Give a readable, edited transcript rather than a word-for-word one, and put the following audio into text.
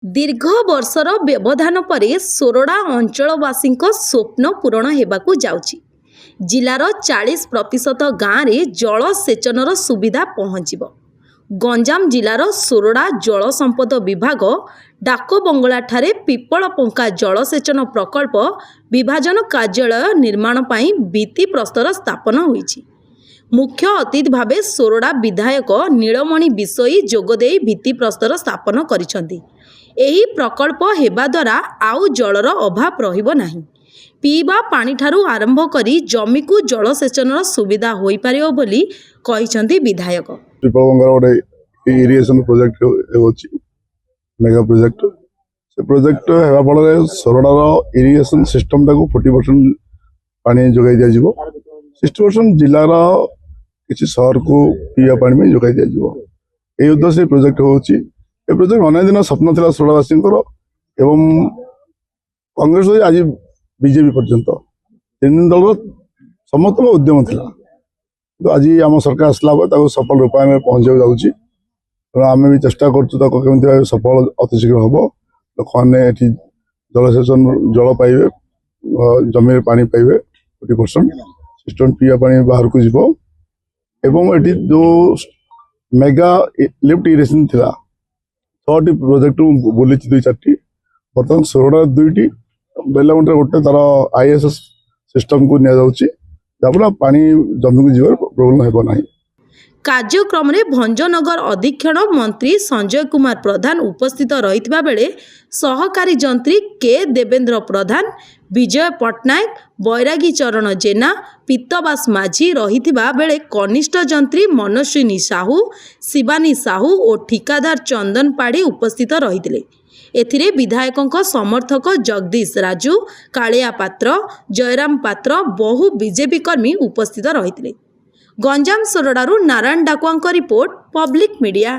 दीर्घ वर्षर व्यवधान पर सोरडा अंचलवासी स्वप्न पूरण होगाकू जाउछि। जिलार 40% गाँव में जलसेचनर सुविधा पहुँचब। गंजाम जिलार सोरडा जल संपद विभाग डाकबंगला ठारे पिपलपंका जलसेचन प्रकल्प विभाजन कार्यालय निर्माण पाई भित्ति प्रस्तर स्थापन होईछि। मुख्य अतिथि भावे सोरडा विधायक नीलमणि बिसोई जोगदे भित्ति प्रस्तर स्थापन करिसंती। एही प्रकल्प हेबा द्वारा आउ जलर अभाव रहिबो नाही। पीवा पानी ठारू आरंभ करी जमी को जलसेचन सुविधा होई पारियो बोली कहिसंती विधायक। पिपलपंकार गोटे इरिगेशन प्रोजेक्ट होची मेगा प्रोजेक्ट से प्रोजेक्ट हेबा फल सोरडार इरिगेशन सिस्टम टाको 40% पानी जोगाई दिया जिवो। 60% जिलार किसी शहर को पीवा पानी में जोगाई दिया जिवो। ए उद्देश्य प्रोजेक्ट होची। ए प्रोजेक्ट अनेक दिन स्वप्न थिला सोरडावासी एवं कांग्रेस आज बीजेपी पर्यंत तीन दल समस्त उद्यम थिला। तो आज आम सरकार आसला सफल रूपायन में पहुंचा जाऊँगी। आम भी चेष्टा कर सफल अतिशीघ्र हम लोक मैंने जलसेचन जल पाइबे जमी पानी पाइबे 40% सिस्टम पीवा पानी बाहर को जीव। एवं एटी जो मेगा लिफ्ट इरिगेशन थिला 6टी प्रोजेक्ट बुली 2-4टी बर्तमान सोरडा 2टी बेलागुंटे गोटे तार आईएसएस सिस्टम को निया जाउची। जहाँ पानी जमी को जीवन प्रोब्लेम हेबो नाही। कार्यक्रम में भंजनगर अधीक्षण मंत्री संजय कुमार प्रधान उपस्थित रहितबा बेले सहकारी जंत्री के देवेंद्र प्रधान, विजय पट्टनायक, बैरागी चरण जेना, पीतबास माझी रहितबा बेले कनिष्ठ जंत्री मनस्विनी साहू, शिवानी साहू और ठिकादार चंदन पाड़ी उपस्थित रहितले। एथिरे विधायकों समर्थक जगदीश राजू, कालिया पात्र, जयराम पात्र बहु बीजेपी कर्मी उपस्थित रहितले। गंजाम सोरडारू नारायण डाकुआंक रिपोर्ट, पब्लिक मीडिया।